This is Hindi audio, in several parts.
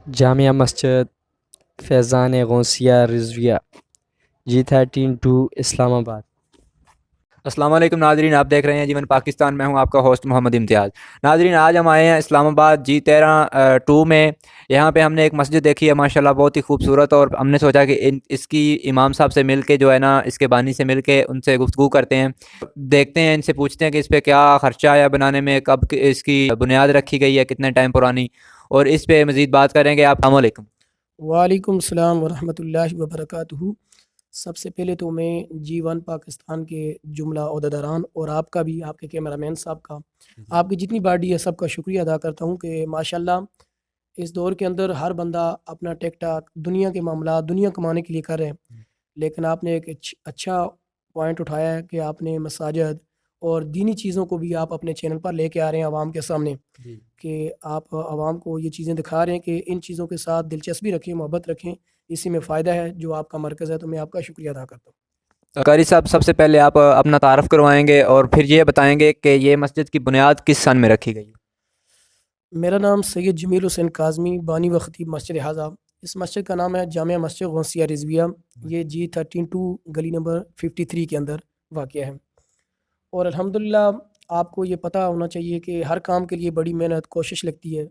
जामिया मस्जिद फैज़ान गौसिया रिजविया G13 2 इस्लामाबाद। अस्सलाम वालेकुम नाजरीन, आप देख रहे हैं जीवन पाकिस्तान। मैं हूं आपका होस्ट मोहम्मद इम्तियाज़। नाजरीन, आज हम आए हैं इस्लामाबाद G13 में। यहाँ पे हमने एक मस्जिद देखी है, माशाल्लाह बहुत ही खूबसूरत, और हमने सोचा कि इसकी इमाम साहब से मिल के जो है ना, इसके बानी से मिल के उनसे गुफ्तगू करते हैं, देखते हैं, इनसे पूछते हैं कि इस पर क्या ख़र्चा आया बनाने में, कब इसकी बुनियाद रखी गई है, कितने टाइम पुरानी, और इस पर मज़ीद बात करेंगे। आप अस्सलाम वालेकुम। वालेकुम सलाम वरहमतुल्लाहि वबरकातुहू। सबसे पहले तो मैं G1 पाकिस्तान के जुमला ओहदेदारान और आपका भी, आपके कैमरामैन साहब का, आपकी जितनी बॉडी है सबका शुक्रिया अदा करता हूँ कि माशाल्लाह इस दौर के अंदर हर बंदा अपना टिक टाक दुनिया के मामला दुनिया कमाने के लिए कर रहे हैं। लेकिन आपने एक अच्छा पॉइंट उठाया है कि आपने मसाजिद और दीनी चीज़ों को भी आप अपने चैनल पर लेके आ रहे हैं आवाम के सामने, कि आप आवाम को ये चीज़ें दिखा रहे हैं कि इन चीज़ों के साथ दिलचस्पी रखें, मोहब्बत रखें, इसी में फ़ायदा है जो आपका मरकज़ है। तो मैं आपका शुक्रिया अदा करता हूँ। कारी साहब, सबसे पहले आप अपना तारफ़ करवाएंगे और फिर ये बताएंगे कि ये मस्जिद की बुनियाद किस सन में रखी गई। मेरा नाम सैयद जमील हुसैन काज़मी, बानी व ख़तीब मस्जिद हाज़ा। इस मस्जिद का नाम है जामिया मस्जिद गौसिया रिजविया। ये G13 2 गली नंबर 53 के अंदर वाक़या है। और अल्हम्दुलिल्लाह आपको ये पता होना चाहिए कि हर काम के लिए बड़ी मेहनत कोशिश लगती है।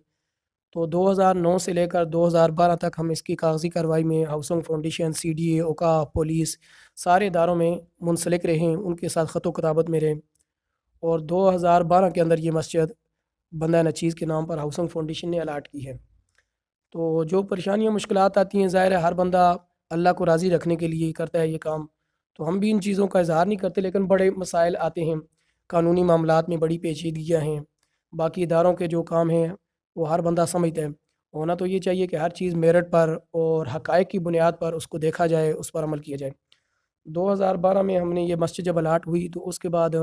तो 2009 से लेकर 2012 तक हम इसकी कागज़ी कार्रवाई में हाउसिंग फाउंडेशन, CDA, औकाफ, पुलिस, सारे इदारों में मुंसलिक रहे हैं, उनके साथ ख़त किताबत में रहे। और 2012 के अंदर ये मस्जिद बंदा नचीज़ के नाम पर हाउसिंग फाउंडेशन ने अलाट की है। तो जो परेशानियाँ मुश्किलात आती हैं, ज़ाहिर है हर बंदा अल्लाह को राज़ी रखने के लिए ही करता है ये काम। तो हम भी इन चीज़ों का इज़हार नहीं करते, लेकिन बड़े मसाइल आते हैं, कानूनी मामलात में बड़ी पेचीदगियाँ हैं, बाकी इदारों के जो काम हैं वो हर बंदा समझता है। होना तो ये चाहिए कि हर चीज़ मेरिट पर और हक़ाइक़ की बुनियाद पर उसको देखा जाए, उस पर अमल किया जाए। 2012 में हमने ये मस्जिद जब अलाट हुई तो उसके बाद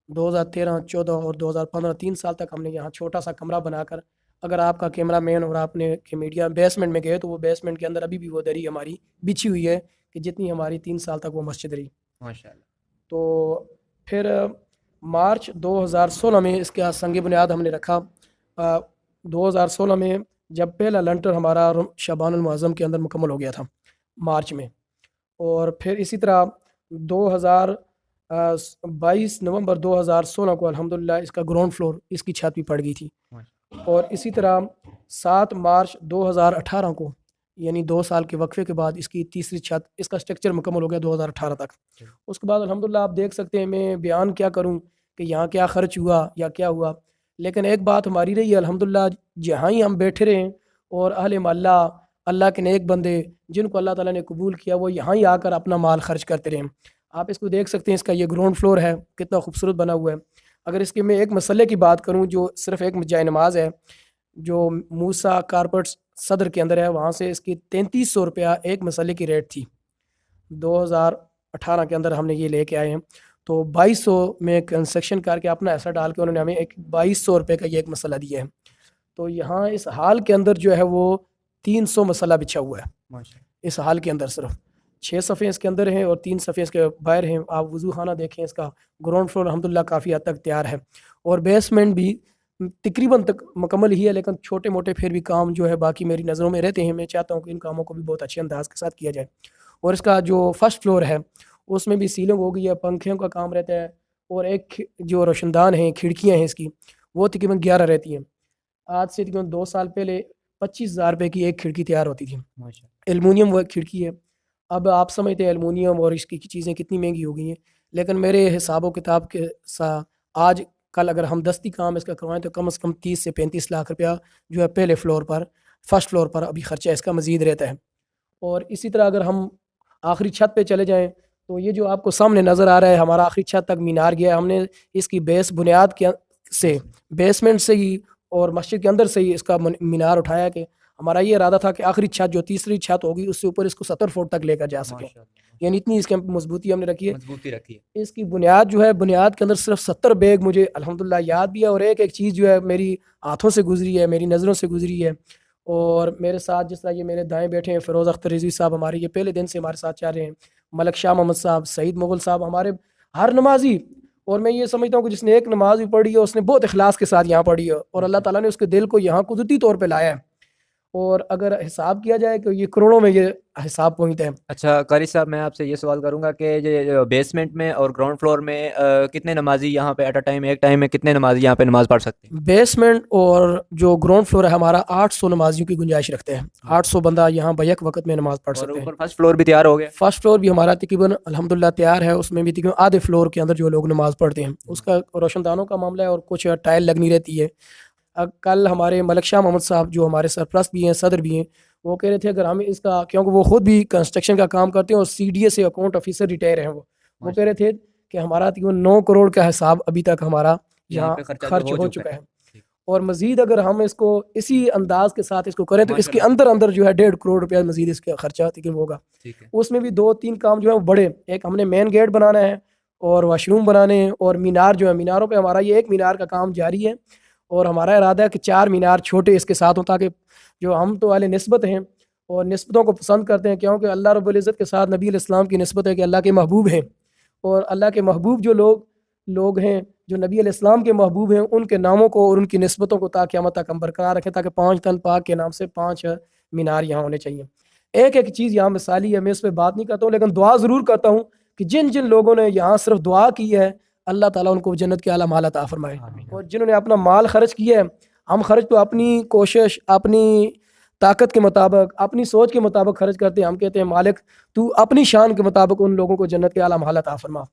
2013, 14 और 2015 3 साल तक हमने यहाँ छोटा सा कमरा बनाकर, अगर आपका कैमरा मैन और आपने के मीडिया बेसमेंट में गए तो वो बेसमेंट के अंदर अभी भी वो दरी हमारी बिछी हुई है कि जितनी हमारी 3 साल तक वो मस्जिद रही। माशाल्लाह। तो फिर मार्च 2016 में इसका संग बुनियाद हमने रखा। 2016 में जब पहला लंटर हमारा शबानुल मुअज़्ज़म के अंदर मुकम्मल हो गया था, मार्च में। और फिर इसी तरह 2022 नवंबर 2016 को अल्हम्दुलिल्लाह इसका ग्राउंड फ्लोर, इसकी छत भी पड़ गई थी। और इसी तरह 7 मार्च 2018 को, यानी 2 साल के वक्फे के बाद, इसकी तीसरी छत, इसका स्ट्रक्चर मुकम्मल हो गया 2018 तक। उसके बाद अल्हम्दुलिल्लाह आप देख सकते हैं, मैं बयान क्या करूं कि यहाँ क्या ख़र्च हुआ या क्या हुआ, लेकिन एक बात हमारी रही है अल्हम्दुलिल्लाह, जहाँ ही हम बैठे रहें और अहले मोहल्ला, अल्लाह के नेक बंदे जिनको अल्लाह ताला ने कबूल किया, वो यहाँ ही आकर अपना माल खर्च करते रहें। आप इसको देख सकते हैं, इसका ये ग्राउंड फ्लोर है, कितना खूबसूरत बना हुआ है। अगर इसके मैं एक मसले की बात करूँ, जो सिर्फ एक जाए नमाज है, जो मूसा कारपेट सदर के अंदर है, वहाँ से इसकी 3300 रुपया एक मसले की रेट थी। 2018 के अंदर हमने ये लेके आए हैं। तो 2200 में कंस्ट्रक्शन करके अपना ऐसा डाल के उन्होंने हमें एक 2200 रुपये का ये एक मसला दिया है। तो यहाँ इस हाल के अंदर जो है वो 300 मसला बिछा हुआ है। माशाल्लाह। इस हाल के अंदर सिर्फ 6 सफ़े इसके अंदर हैं और 3 सफ़े इसके बाहर हैं। आप वज़ू खाना देखें, इसका ग्राउंड फ्लोर अल्हम्दुलिल्लाह काफ़ी हद तक तैयार है। और बेसमेंट भी तकरीबन तक मुकम्मल ही है, लेकिन छोटे मोटे फिर भी काम जो है बाकी मेरी नज़रों में रहते हैं। मैं चाहता हूँ कि इन कामों को भी बहुत अच्छे अंदाज के साथ किया जाए। और इसका जो फर्स्ट फ्लोर है उसमें भी सीलिंग हो गई है, पंखों का काम रहता है। और एक जो रोशनदान है, खिड़कियाँ हैं इसकी, वो तकरीबन 11 रहती हैं। आज से तकरीबन 2 साल पहले 25,000 रुपये की एक खिड़की तैयार होती थी। माशाल्लाह। एलुमिनियम वो खिड़की है। अब आप समझते हैं एलुमिनियम और इसकी चीज़ें कितनी महंगी हो गई हैं, लेकिन मेरे हिसाब किताब के साथ आज कल अगर हम दस्ती काम इसका करवाएं तो कम से कम 30 से 35 लाख रुपया जो है पहले फ्लोर पर, फर्स्ट फ्लोर पर अभी खर्चा इसका मज़ीद रहता है। और इसी तरह अगर हम आखिरी छत पे चले जाएं तो ये जो आपको सामने नज़र आ रहा है, हमारा आखिरी छत तक मीनार गया है। हमने इसकी बेस बुनियाद के से, बेसमेंट से ही और मस्जिद के अंदर से ही इसका मीनार उठाया कि हमारा ये इरादा था कि आखिरी छत जो तीसरी छत होगी उससे ऊपर इसको 70 फुट तक लेकर जा सकें। माशाल्लाह। यानी इतनी इसके मजबूती हमने रखी है। मजबूती रखी है। इसकी बुनियाद जो है, बुनियाद के अंदर सिर्फ 70 बैग मुझे अल्हम्दुलिल्लाह याद भी है, और एक एक चीज़ जो है मेरी हाथों से गुजरी है, मेरी नज़रों से गुजरी है। और मेरे साथ जिस तरह ये मेरे दाएं बैठे हैं फ़िरोज़ अख्तर रिजवी साहब, हमारे ये पहले दिन से हमारे साथ चल रहे हैं। मलक शाह मोहम्मद साहब, सईद मुगल साहब, हमारे हर नमाजी, और मैं ये समझता हूँ कि जिसने एक नमाज भी पढ़ी है उसने बहुत इखलास के साथ यहाँ पढ़ी है और अल्लाह ताला ने उसके दिल को यहाँ कुदरती तौर पर लाया है। और अगर हिसाब किया जाए तो ये करोड़ों में ये हिसाब पहुँचते हैं। अच्छा कारी साहब, मैं आपसे ये सवाल करूंगा कि ये बेसमेंट में और ग्राउंड फ्लोर में कितने नमाजी यहाँ पे एट अ टाइम, एक टाइम में कितने नमाजी यहाँ पे नमाज पढ़ सकते हैं? बेसमेंट और जो ग्राउंड फ्लोर है हमारा 800 नमाजियों की गुंजाइश रखते हैं। 800 बंदा यहाँ बैक वक्त में नमाज पढ़ और सकते हैं। ऊपर फर्स्ट फ्लोर भी तैयार हो गया? फर्स्ट फ्लोर भी हमारा तकरीबन अल्हम्दुलिल्लाह तैयार है, उसमें भी तकरीबन आधे फ्लोर के अंदर जो लोग नमाज पढ़ते हैं उसका रोशनदानों का मामला है और कुछ टाइल लगनी रहती है। कल हमारे मलिक शाह मोहम्मद साहब जो हमारे सरपरस्त भी हैं, सदर भी हैं, वो कह रहे थे अगर हम इसका, क्योंकि वो खुद भी कंस्ट्रक्शन का काम करते हैं और CDA से अकाउंट ऑफिसर रिटायर हैं, वो कह रहे थे कि हमारा तकरीबन 9 करोड़ का हिसाब अभी तक हमारा यहाँ पे खर्चा खर्च जो हो चुका है। ठीक। और मजीद अगर हम इसको इसी अंदाज के साथ इसको करें तो इसके माशाल्लाह। अंदर अंदर जो है 1.5 करोड़ रुपया मजीद इसका खर्चा तकरीबन होगा। ठीक है। उसमें भी 2-3 काम जो है वो बड़े, एक हमने मेन गेट बनाना है और वाशरूम बनाने हैं और मीनार जो है, मीनारों पे हमारा ये एक मीनार का काम जारी है और हमारा इरादा है कि 4 मीनार छोटे इसके साथ हों, ताकि जो हम तो वाले निस्बत हैं और निस्बतों को पसंद करते हैं, क्योंकि अल्लाह रब्बुल इज़्ज़त के साथ नबी अलैहिस्सलाम की निस्बत है कि अल्लाह के महबूब हैं और अल्लाह के महबूब जो लोग हैं, जो नबी अलैहिस्सलाम के महबूब हैं, उनके नामों को और उनकी निस्बतों को ता क़यामत तक हम बरकरार रखें, ताकि 5 तन पाक के नाम से 5 मीनार यहाँ होने चाहिए। एक एक चीज़ यहाँ मिसाली है, मैं इस पर बात नहीं करता हूँ, लेकिन दुआ ज़रूर करता हूँ कि जिन जिन लोगों ने यहाँ सिर्फ दुआ की है अल्लाह ताला उनको जन्नत के आला माल अता फरमाए। और जिन्होंने अपना माल खर्च किया है, हम खर्च तो अपनी कोशिश, अपनी ताकत के मुताबिक, अपनी सोच के मुताबिक खर्च करते हैं। हम कहते हैं मालिक तू अपनी शान के मुताबिक उन लोगों को जन्नत के आला माल अता फरमा।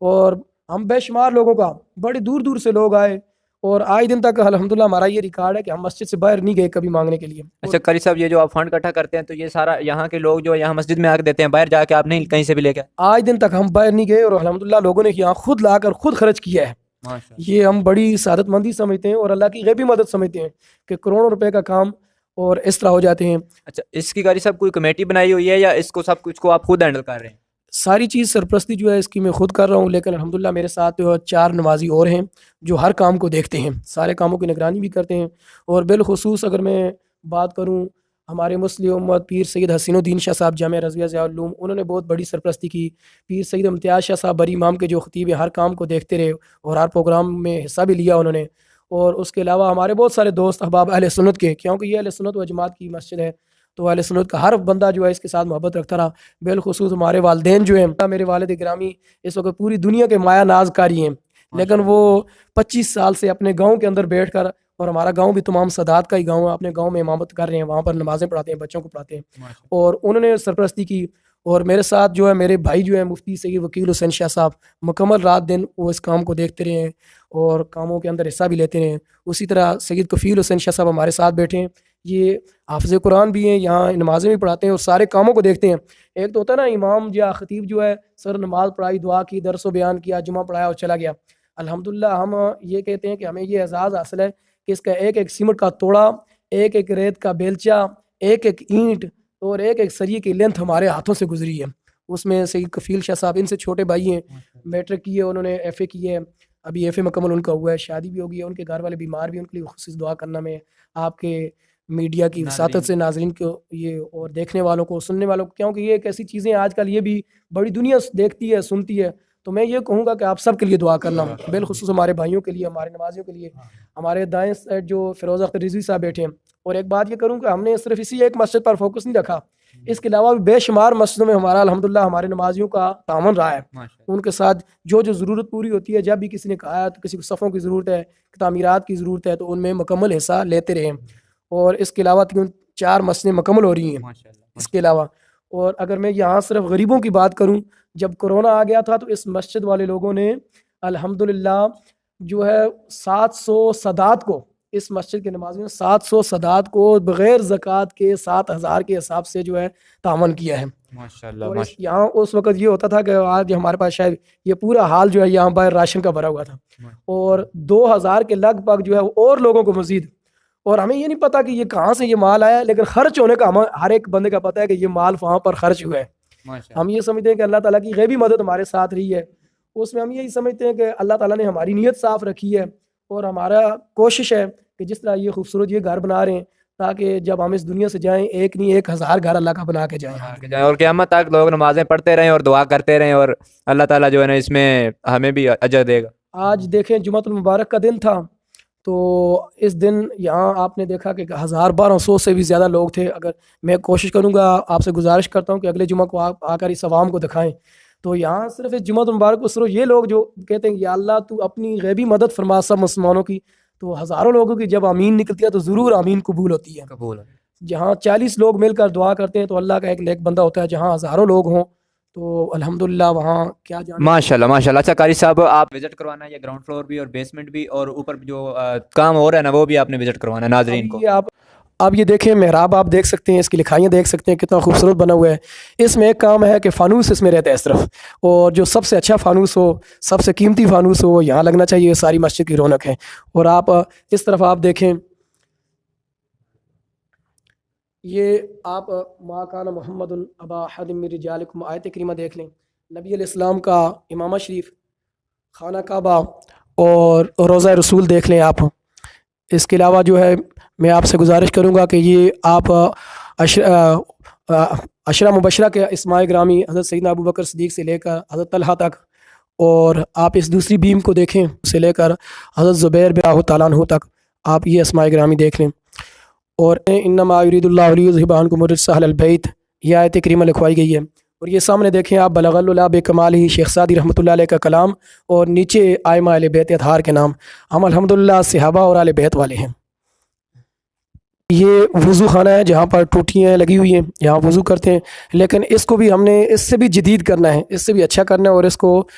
और हम बेशुमार लोगों का, बड़ी दूर दूर से लोग आए और आज दिन तक अल्हम्दुलिल्लाह हमारा ये रिकॉर्ड है कि हम मस्जिद से बाहर नहीं गए कभी मांगने के लिए। अच्छा कारी साहब, ये जो आप फंड इकट्ठा करते हैं तो ये सारा यहाँ के लोग जो यहाँ मस्जिद में आके देते हैं, बाहर जाके आप नहीं कहीं से भी लेके आए? आज दिन तक हम बाहर नहीं गए और अल्हम्दुलिल्लाह लोगों ने यहाँ खुद लाकर खुद खर्च किया है। माशाल्लाह। ये हम बड़ी सादतमंदी समझते हैं और अल्लाह की गैबी मदद समझते हैं कि करोड़ों रुपए का काम और इस तरह हो जाते हैं। अच्छा, इसकी कारी साहब कोई कमेटी बनाई हुई है या इसको सब कुछ को आप खुद हैंडल कर रहे हैं? सारी चीज़ सरपरस्ती जो है इसकी मैं खुद कर रहा हूँ, लेकिन अल्हम्दुलिल्लाह मेरे साथ 4 नमाजी और हैं जो हर काम को देखते हैं, सारे कामों की निगरानी भी करते हैं। और बिलखुसूस अगर मैं बात करूँ, हमारे मुस्लिम उम्मत पीर सैयद हसीनुद्दीन शाह साहब जामिया रज़विया ज़िया उल-उलूम, उन्होंने बहुत बड़ी सरपरस्ती की। पीर सैयद इम्तियाज़ शाह साहब बरी इमाम के जो खतीब है, हर काम को देखते रहे और हर प्रोग्राम में हिस्सा भी लिया उन्होंने। और उसके अलावा हमारे बहुत सारे दोस्त अहबाब अहले सुन्नत के, क्योंकि ये अहले सुन्नत व जमात की मस्जिद है, तो अहले सुन्नत का हर बंदा जो है इसके साथ मोहब्बत रखता रहा। बिलखुसूस हमारे वालिदैन जो हैं, मेरे वालिद गिरामी इस वक्त पूरी दुनिया के माया नाजकारी हैं, लेकिन वो 25 साल से अपने गाँव के अंदर बैठ कर, और हमारा गांव भी तमाम सदात का ही गांव है, अपने गांव में इमामत कर रहे हैं, वहाँ पर नमाज़ें पढ़ाते हैं, बच्चों को पढ़ाते हैं। और उन्होंने सरपरस्ती की। और मेरे साथ जो है मेरे भाई जो है मुफ्ती सैयद वकील हुसैन शाह साहब, मुकम्मल रात दिन वो इस काम को देखते रहे हैं और कामों के अंदर हिस्सा भी लेते रहे हैं। उसी तरह सैयद कफ़ील हुसैन शाह साहब हमारे साथ बैठे हैं, ये हाफ़िज़ कुरान भी हैं, यहाँ नमाज़ें भी पढ़ाते हैं और सारे कामों को देखते हैं। एक तो होता है ना इमाम या ख़तीब जो है, सर नमाज़ पढ़ाई, दुआ की, दरस व बयान किया, जुमा पढ़ाया और चला गया। अल्हम्दुलिल्लाह हम ये कहते हैं कि हमें ये एजाज़ हासिल है कि इसका एक एक सीमेंट का तोड़ा, एक एक रेत का बेलचा, एक एक ईंट और एक एक सरिये की लेंथ हमारे हाथों से गुजरी है। उसमें सैयद कफ़ील शाह साहब इनसे छोटे भाई हैं, मैट्रिक की है उन्होंने, FA की है, अभी FA मुकम्मल उनका हुआ है, शादी भी हो गई है, उनके घर वाले बीमार भी हैं, उनके लिए खुसूस दुआ करना में आपके मीडिया की वसातत से नाज़रीन को ये और देखने वालों को, सुनने वालों को, क्योंकि ये एक ऐसी चीज़ें आजकल ये भी बड़ी दुनिया देखती है, सुनती है, तो मैं ये कहूँगा कि आप सब के लिए दुआ करना, बिलखुसूस हमारे भाइयों के लिए, हमारे नमाजियों के लिए। हमारे दाएं साइड जो फिरोज़ अख्तर रिजवी साहब बैठे हैं। और एक बात ये करूँ कि हमने सिर्फ इसी एक मस्जिद पर फोकस नहीं रखा, इसके अलावा भी बेशुमार मस्जिदों में हमारा अल्हम्दुलिल्लाह हमारे नमाजियों का तामन रहा है। उनके साथ जो जो ज़रूरत पूरी होती है, जब भी किसी ने कहा है तो किसी को सफ़ों की ज़रूरत है, तामीरात की ज़रूरत है, तो उनमें मुकम्मल हिस्सा लेते रहे। और इसके अलावा 4 मस्जिदें मुकम्मल हो रही हैं इसके अलावा। और अगर मैं यहाँ सिर्फ गरीबों की बात करूँ, जब कोरोना आ गया था तो इस मस्जिद वाले लोगों ने अल्हम्दुलिल्लाह जो है 700 सदात को, इस मस्जिद के नमाज़ में 700 सदात को बग़ैर ज़कात के 7000 के हिसाब से जो है तामन किया है। माशाल्लाह। और यहाँ उस वक़्त ये होता था कि आज हमारे पास शायद ये पूरा हाल जो है यहाँ पर राशन का भरा हुआ था और 2000 के लगभग जो है और लोगों को मज़ीद। और हमें ये नहीं पता कि ये कहाँ से ये माल आया, लेकिन खर्च होने का हमें हर एक बंदे का पता है कि ये माल वहाँ पर खर्च हुआ है। हम ये समझते हैं कि अल्लाह ताला की गैबी मदद हमारे साथ रही है। उसमें हम यही समझते हैं कि अल्लाह ताला ने हमारी नीयत साफ़ रखी है और हमारा कोशिश है कि जिस तरह ये खूबसूरत ये घर बना रहे हैं, ताकि जब हम इस दुनिया से जाएं, एक नहीं 1000 घर अल्लाह का बना के जाएं और क़यामत तक लोग नमाज़ें पढ़ते रहें और दुआ करते रहें और अल्लाह ताला जो है ना इसमें हमें भी अजर देगा। आज देखें जुम्मतुल मुबारक का दिन था, तो इस दिन यहाँ आपने देखा कि 1200 से भी ज़्यादा लोग थे। अगर मैं कोशिश करूँगा, आपसे गुजारिश करता हूँ कि अगले जुमा को आप आकर इस अवाम को दिखाएं। तो यहाँ सिर्फ इस जुमा मुबारक को सिर्फ ये लोग जो कहते हैं कि या अल्लाह तू अपनी गैबी मदद फरमा सब मुसलमानों की, तो हज़ारों लोगों की जब आमीन निकलती है तो ज़रूर आमीन कबूल होती है। कबूल। जहाँ 40 लोग मिलकर दुआ करते हैं तो अल्लाह का एक नेक बंदा होता है। जहाँ हज़ारों लोग हों तो अल्हम्दुलिल्लाह वहाँ क्या जाने। माशाल्लाह माशाल्लाह। अच्छा कारी साहब, आप विजिट करवाना है, ये ग्राउंड फ्लोर भी और बेसमेंट भी, और ऊपर जो काम हो रहा है ना वो भी आपने विजिट करवाना है नाजरीन को। आप ये देखें, मेहराब आप देख सकते हैं, इसकी लिखाइयाँ देख सकते हैं, कितना खूबसूरत बना हुआ है। इसमें एक काम है कि फ़ानूस इसमें रहता है सिर्फ, और जो सबसे अच्छा फ़ानूस हो, सबसे कीमती फ़ानूस हो, वो यहाँ लगना चाहिए। सारी मस्जिद की रौनक है। और आप इस तरफ आप देखें, ये आप मा कान मोहम्मद अबा अहदिम मिन रिजालिकुम आयत करीमा देख लें। नबी अलैहिस्सलाम का इमामा शरीफ, खाना काबा और रोज़ा रसूल देख लें आप। इसके अलावा जो है मैं आपसे गुजारिश करूँगा कि ये आप अशरा मुबशरा के इस्माए ग्रामी हज़रत सैयदना अबू बकर सिद्दीक़ से लेकर हज़रत तलहा तक, और आप इस दूसरी बीम को देखें से लेकर हज़रत ज़ुबैर बिन तआला अन्हु तक, आप ये इस्माए ग्रामी देख लें। और इन्नमा युरिदुल्लाहु लियुज़हिबा अन्कुम अर्रिज्सा अहलल बैत, ये आयत करीमा लिखवाई गई है। और ये सामने देखें आप, बलगल बेकमालिही शेख सादी रहमतुल्लाह अलैह का कलाम, और नीचे आइमा अहले बैत अतहार के नाम। हम अल्हम्दुलिल्लाह सहाबा और अहले बैत वाले हैं। ये वज़ू खाना है जहाँ पर टूटियाँ लगी हुई हैं, यहाँ वज़ू करते हैं। लेकिन इसको भी हमने इससे भी जदीद करना है, इससे भी अच्छा करना है, और इसको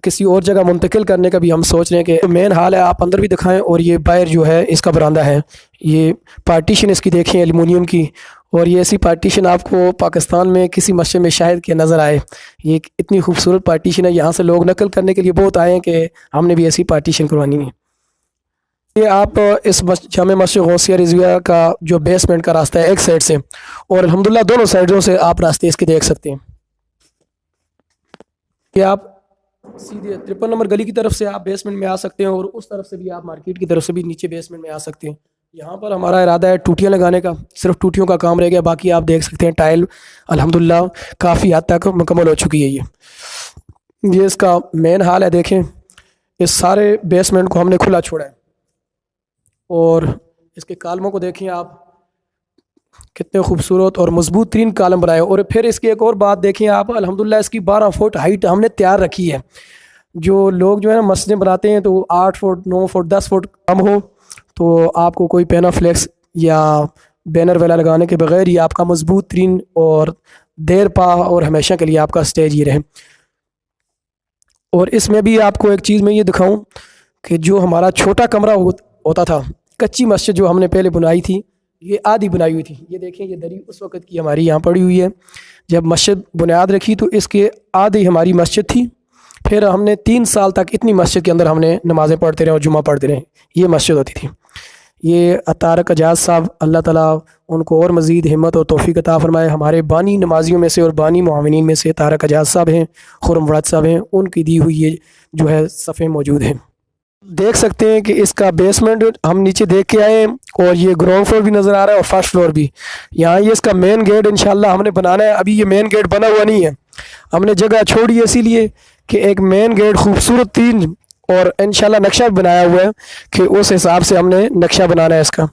किसी और जगह मुंतकिल करने का भी हम सोच रहे हैं। कि मेन हाल है, आप अंदर भी दिखाएं। और ये बाहर जो है इसका बरामदा है, ये पार्टीशन इसकी देखें एल्युमिनियम की, और ये ऐसी पार्टीशन आपको पाकिस्तान में किसी मस्जिद में शायद के नज़र आए। ये इतनी खूबसूरत पार्टीशन है, यहाँ से लोग नकल करने के लिए बहुत आए हैं कि हमने भी ऐसी पार्टीशन करवानी है। ये आप इस जामे मस्जिद गौसिया रिज़विया का जो बेसमेंट का रास्ता है एक साइड से, और अल्हम्दुलिल्लाह दोनों साइडों से आप रास्ते इसके देख सकते हैं। ये आप सीधे 53 नंबर गली की तरफ से आप बेसमेंट में आ सकते हैं, और उस तरफ से भी आप मार्केट की तरफ से भी नीचे बेसमेंट में आ सकते हैं। यहाँ पर हमारा इरादा है टूटियाँ लगाने का, सिर्फ टूटियों का काम रह गया। बाकी आप देख सकते हैं टाइल अल्हम्दुलिल्लाह काफ़ी हद तक मुकम्मल हो चुकी है। ये इसका मेन हाल है। देखें, इस सारे बेसमेंट को हमने खुला छोड़ा है, और इसके कालमों को देखें आप, कितने खूबसूरत और मजबूत तरीन कालम बनाए। और फिर इसकी एक और बात देखें आप, अल्हम्दुलिल्लाह इसकी 12 फुट हाइट हमने तैयार रखी है। जो लोग जो है ना मस्जिदें बनाते हैं तो 8 फुट 9 फुट 10 फुट कम हो, तो आपको कोई पेनाफ्लेक्स या बैनर वगैरह लगाने के बगैर ही आपका मजबूत तरीन और देर पा और हमेशा के लिए आपका स्टेज ये रहे। और इसमें भी आपको एक चीज़ मैं ये दिखाऊं कि जो हमारा छोटा कमरा होता था, कच्ची मस्जिद जो हमने पहले बनाई थी, ये आधी बनाई हुई थी। ये देखें, ये दरी उस वक़्त की हमारी यहाँ पड़ी हुई है। जब मस्जिद बुनियाद रखी तो इसके आधी हमारी मस्जिद थी। फिर हमने 3 साल तक इतनी मस्जिद के अंदर हमने नमाज़ें पढ़ते रहे और जुमा पढ़ते रहे। ये मस्जिद होती थी। ये तारक एजाज साहब, अल्लाह ताला उनको और मज़ीद हिम्मत और तौफ़ीक़ अता फ़रमाए। हमारे बानी नमाजियों में से और बानी मुआविनीन में से तारक एजाज साहब हैं, खुर्रम वराद साहब हैं। उनकी दी हुई ये जो है सफ़े मौजूद हैं। देख सकते हैं कि इसका बेसमेंट हम नीचे देख के आए, और ये ग्राउंड फ्लोर भी नज़र आ रहा है और फर्स्ट फ्लोर भी। यहाँ ये इसका मेन गेट इंशाल्लाह हमने बनाना है। अभी ये मेन गेट बना हुआ नहीं है, हमने जगह छोड़ी है इसीलिए कि एक मेन गेट खूबसूरत तीन, और इंशाल्लाह नक्शा भी बनाया हुआ है कि उस हिसाब से हमने नक्शा बनाना है इसका।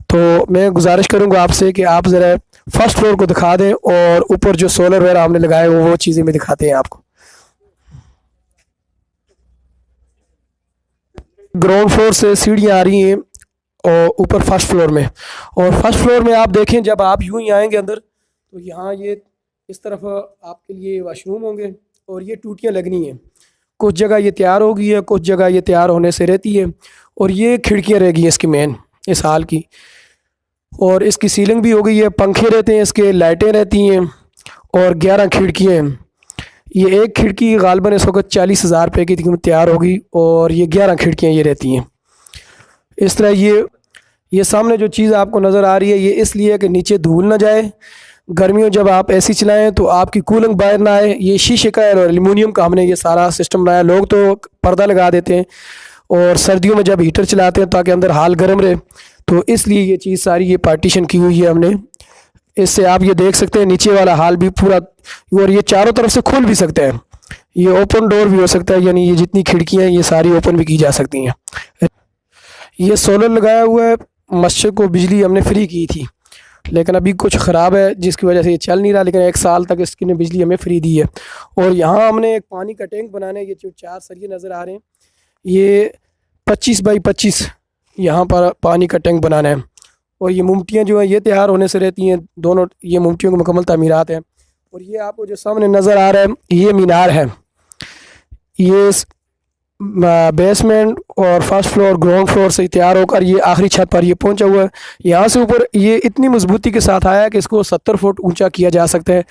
तो मैं गुजारिश करूँगा आपसे कि आप ज़रा फर्स्ट फ्लोर को दिखा दें, और ऊपर जो सोलर वगैरह हमने लगाए वो चीज़ें भी दिखाते हैं आपको। ग्राउंड फ्लोर से सीढ़ियाँ आ रही हैं और ऊपर फर्स्ट फ्लोर में, और फर्स्ट फ्लोर में आप देखें, जब आप यूं ही आएंगे अंदर तो यहाँ ये इस तरफ आपके लिए वाशरूम होंगे, और ये टूटियाँ लगनी हैं। कुछ जगह ये तैयार हो गई है, कुछ जगह ये तैयार होने से रहती है। और ये खिड़कियाँ रह गई हैं इसकी मेन इस हाल की, और इसकी सीलिंग भी हो गई है, पंखे रहते हैं इसके, लाइटें रहती हैं, और 11 खिड़कियाँ हैं। ये एक खिड़की गालबन इस वक्त 40,000 रुपये की कीमत तैयार होगी, और ये 11 खिड़कियाँ ये रहती हैं इस तरह। ये सामने जो चीज़ आपको नज़र आ रही है, ये इसलिए कि नीचे धूल ना जाए। गर्मियों जब आप एसी चलाएं तो आपकी कूलिंग बाहर ना आए। ये शीशे का और एल्युमिनियम का हमने ये सारा सिस्टम बनाया। लोग तो पर्दा लगा देते हैं, और सर्दियों में जब हीटर चलाते हैं ताकि अंदर हाल गर्म रहे, तो इसलिए ये चीज़ सारी ये पार्टीशन की हुई है हमने। इससे आप ये देख सकते हैं नीचे वाला हाल भी पूरा, और ये चारों तरफ से खुल भी सकते हैं। ये ओपन डोर भी हो सकता है, यानी ये जितनी खिड़कियाँ हैं ये सारी ओपन भी की जा सकती हैं। ये सोलर लगाया हुआ है, मस्जिद को बिजली हमने फ्री की थी, लेकिन अभी कुछ ख़राब है जिसकी वजह से ये चल नहीं रहा, लेकिन 1 साल तक इसकी ने बिजली हमें फ्री दी है। और यहाँ हमने एक पानी का टैंक बनाना है, ये जो 4 सरिये नज़र आ रहे हैं, ये 25 बाई 25 यहाँ पर पानी का टैंक बनाना है। और ये मुमटियाँ जो हैं ये तैयार होने से रहती हैं, दोनों ये मुमटियों की मुकम्मल तामीरात हैं। और ये आपको जो सामने नज़र आ रहा है ये मीनार है, ये बेसमेंट और फर्स्ट फ्लोर ग्राउंड फ्लोर से तैयार होकर ये आखिरी छत पर ये पहुंचा हुआ है। यहाँ से ऊपर ये इतनी मजबूती के साथ आया कि इसको 70 फुट ऊंचा किया जा सकता है,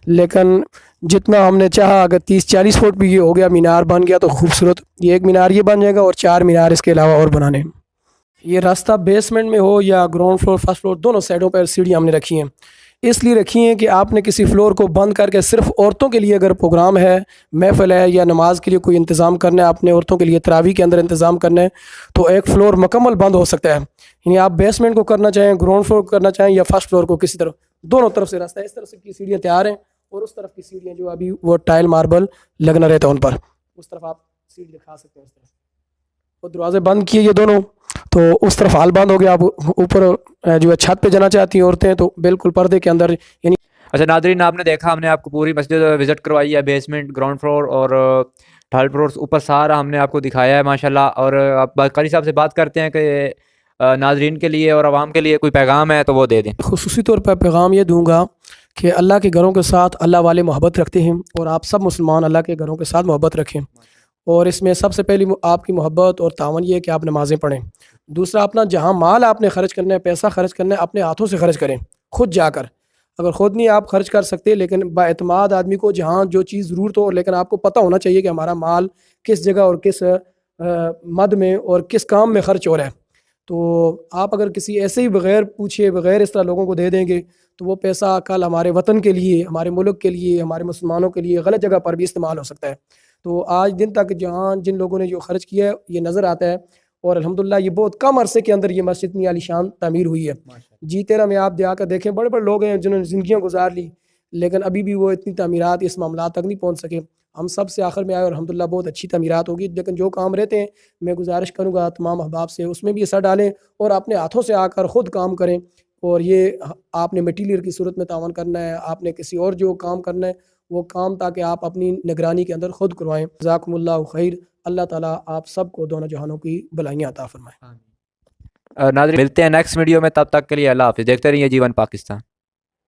लेकिन जितना हमने चाहा, अगर 30-40 फुट भी ये हो गया, मीनार बन गया तो खूबसूरत ये एक मीनार ये बन जाएगा और 4 मीनार इसके अलावा और बनाने हैं। ये रास्ता बेसमेंट में हो या ग्राउंड फ्लोर फर्स्ट फ्लोर, दोनों साइडों पर सीढ़ियाँ हमने रखी हैं। इसलिए रखी हैं कि आपने किसी फ्लोर को बंद करके सिर्फ औरतों के लिए अगर प्रोग्राम है, महफिल है या नमाज के लिए कोई इंतज़ाम करना है, आपने औरतों के लिए तरावी के अंदर इंतज़ाम करना है, तो एक फ़्लोर मुकम्मल बंद हो सकता है। यानी आप बेसमेंट को करना चाहें, ग्राउंड फ्लोर करना चाहें या फर्स्ट फ्लोर को, किसी तरफ दोनों तरफ से रास्ता है। इस तरफ से की सीढ़ियाँ तैयार हैं और उस तरफ की सीढ़ियाँ जो अभी वो टाइल मार्बल लगना रहता है उन पर, उस तरफ आप सीढ़ी दिखा सकते हैं। उस तरफ वो दरवाजे बंद किए ये दोनों, तो उस तरफ हाल बंद हो गया। आप ऊपर जो है छत पे जाना चाहती हैं औरतें तो बिल्कुल पर्दे के अंदर। यानी अच्छा नादरीन, आपने देखा हमने आपको पूरी मस्जिद विज़िट करवाई है, बेसमेंट, ग्राउंड फ्लोर और थर्ड फ्लोर ऊपर सारा हमने आपको दिखाया है माशाल्लाह। और आप कारी साहब से बात करते हैं कि नाजरीन के लिए और आवाम के लिए कोई पैगाम है तो वो दे दें। खुसूसी तौर पर पैगाम ये दूंगा कि अल्लाह के घरों के साथ अल्लाह वाले मोहब्बत रखते हैं और आप सब मुसलमान अल्लाह के घरों के साथ मोहब्बत रखें। और इसमें सबसे पहली आपकी मोहब्बत और तावन ये है कि आप नमाज़ें पढ़ें। दूसरा, अपना जहाँ माल आपने ख़र्च करना है, पैसा ख़र्च करना है, अपने हाथों से ख़र्च करें, खुद जाकर। अगर ख़ुद नहीं आप ख़र्च कर सकते, लेकिन बाएतमाद आदमी को जहाँ जो चीज़ ज़रूरत हो, लेकिन आपको पता होना चाहिए कि हमारा माल किस जगह और किस मद में और किस काम में ख़र्च हो रहा है। तो आप अगर किसी ऐसे ही बग़ैर पूछे, बग़ैर इस तरह लोगों को दे देंगे, तो वो पैसा कल हमारे वतन के लिए, हमारे मुल्क के लिए, हमारे मुसलमानों के लिए गलत जगह पर भी इस्तेमाल हो सकता है। तो आज दिन तक जहाँ जिन लोगों ने जो खर्च किया है ये नज़र आता है। और अल्हम्दुलिल्लाह ये बहुत कम अरसे के अंदर ये मस्जिद इतनी आलीशान तामीर हुई है। G13 में आप जाकर देखें, बड़े बड़े लोग हैं जिन्होंने ज़िंदगियाँ गुजार ली, लेकिन अभी भी वो इतनी तामीरात इस मामला तक नहीं पहुँच सके। हम सब से आखिर में आए और अल्हम्दुलिल्लाह बहुत अच्छी तामीरात होगी। लेकिन जो काम रहते हैं, मैं गुजारिश करूँगा तमाम अहबाब से, उसमें भी हिस्सा डालें और अपने हाथों से आकर ख़ुद काम करें। और ये आपने मटीरियल की सूरत में तावन करना है, आपने किसी और जो काम करना है वो काम, ताकि आप अपनी निगरानी के अंदर खुद करवाएं। जज़ाकुमुल्लाहु खैर। अल्लाह ताला आप सबको दोनों जहानों की भलाइयाँ अता फरमाए। नाज़रीन मिलते हैं नेक्स्ट वीडियो में, तब तक के लिए अल्लाह हाफ़िज़। देखते रहिए G1 पाकिस्तान।